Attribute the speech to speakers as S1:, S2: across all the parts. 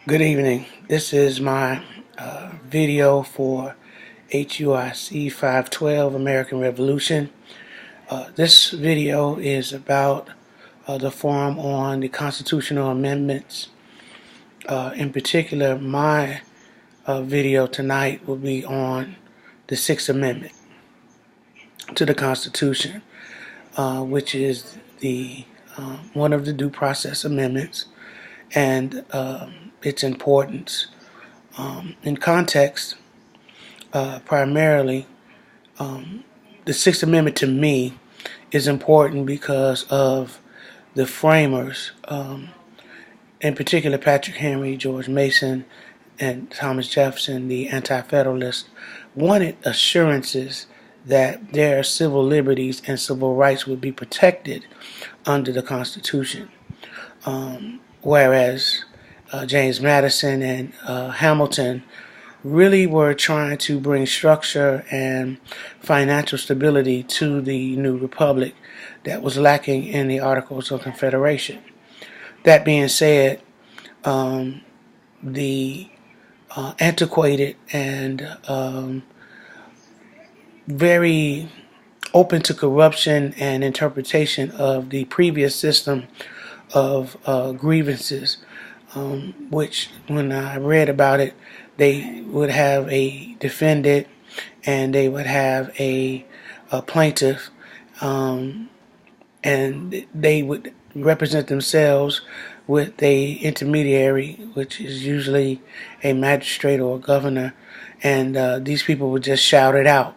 S1: Good evening. This is my video for HUIC 512 American Revolution. This video is about the forum on the constitutional amendments. In particular, my video tonight will be on the Sixth Amendment to the Constitution, which is the one of the due process amendments, and its importance. In context, primarily, the Sixth Amendment to me is important because of the framers, in particular Patrick Henry, George Mason, and Thomas Jefferson, the Anti-Federalists, wanted assurances that their civil liberties and civil rights would be protected under the Constitution. Whereas James Madison and Hamilton really were trying to bring structure and financial stability to the new republic that was lacking in the Articles of Confederation. That being said, the antiquated and very open to corruption and interpretation of the previous system of grievances, which when I read about it, they would have a defendant and they would have a plaintiff, and they would represent themselves with a intermediary, which is usually a magistrate or a governor, and these people would just shout it out,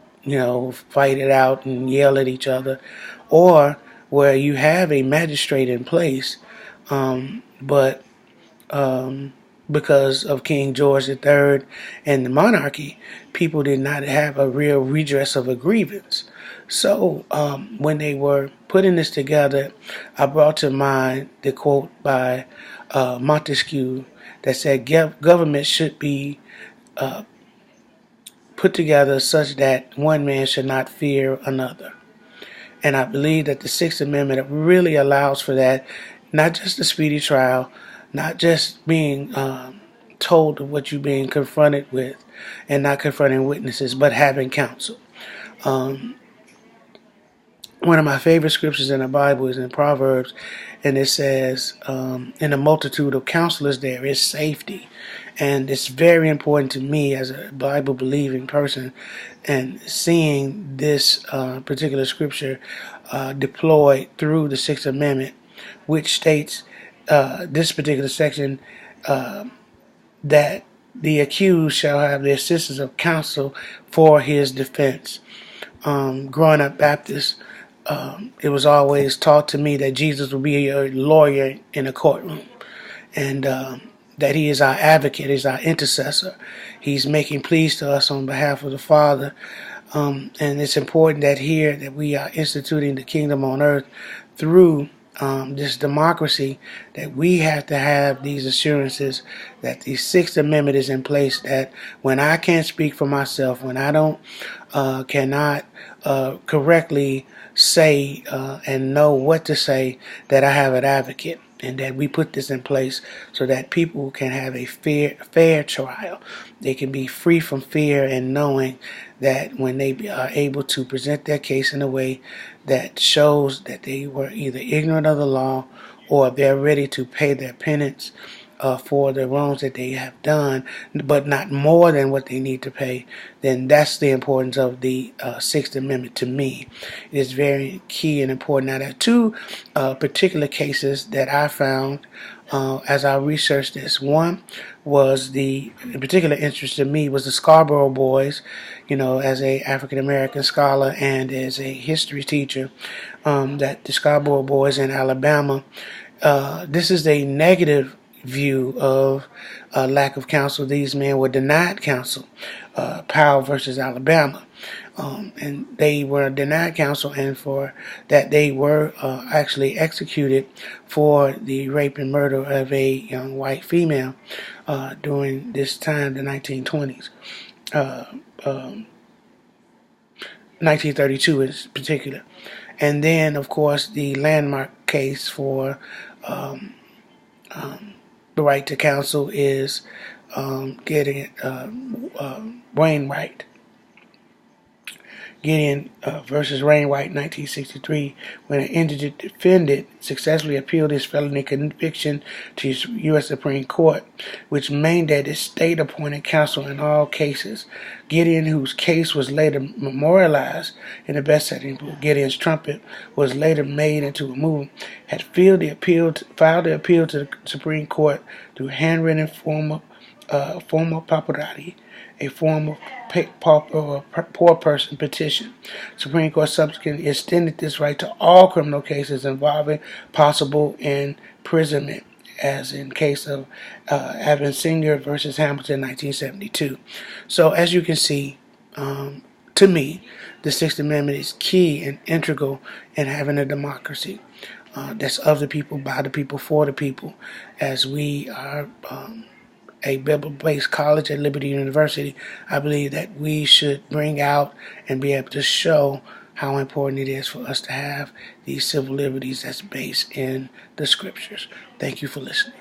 S1: fight it out and yell at each other, or where you have a magistrate in place, but because of King George III and the monarchy, people did not have a real redress of a grievance. So when they were putting this together, I brought to mind the quote by Montesquieu that said government should be put together such that one man should not fear another. And I believe that the Sixth Amendment really allows for that, not just a speedy trial, not just being told of what you're being confronted with and not confronting witnesses, but having counsel. One of my favorite scriptures in the Bible is in Proverbs, and it says, in a multitude of counselors there is safety. And it's very important to me as a Bible-believing person, and seeing this particular scripture deployed through the Sixth Amendment, which states this particular section, that the accused shall have the assistance of counsel for his defense. Growing up Baptist, it was always taught to me that Jesus would be a lawyer in a courtroom, and that he is our advocate, he's our intercessor. He's making pleas to us on behalf of the Father. And it's important that here that we are instituting the kingdom on earth through this democracy, that we have to have these assurances that the Sixth Amendment is in place, that when I can't speak for myself, when I don't cannot correctly say and know what to say, that I have an advocate, and that we put this in place so that people can have a fair trial. They can be free from fear, and knowing that when they are able to present their case in a way that shows that they were either ignorant of the law or they're ready to pay their penance for the wrongs that they have done, but not more than what they need to pay, then that's the importance of the Sixth Amendment to me. It is very key and important. Now, there are two particular cases that I found as I researched this. One was in particular interest to me was the Scarborough Boys, as a African American scholar and as a history teacher, that the Scarborough Boys in Alabama, this is a negative view of lack of counsel. These men were denied counsel, Powell versus Alabama, and they were denied counsel, and for that they were actually executed for the rape and murder of a young white female during this time, the 1920s, 1932 in particular. And then, of course, the landmark case for the right to counsel is getting Wainwright. Gideon versus Wainwright, 1963, when an indigent defendant successfully appealed his felony conviction to the U.S. Supreme Court, which mandated state-appointed counsel in all cases. Gideon, whose case was later memorialized in the best-selling book Gideon's Trumpet, was later made into a movie, had filed the appeal to the Supreme Court through handwritten formal papyrati, a form of poor person petition. Supreme Court subsequently extended this right to all criminal cases involving possible imprisonment, as in case of Evans Senior versus Hamilton, 1972. So, as you can see, to me, the Sixth Amendment is key and integral in having a democracy that's of the people, by the people, for the people, as we are a Bible-based college at Liberty University. I believe that we should bring out and be able to show how important it is for us to have these civil liberties that's based in the scriptures. Thank you for listening.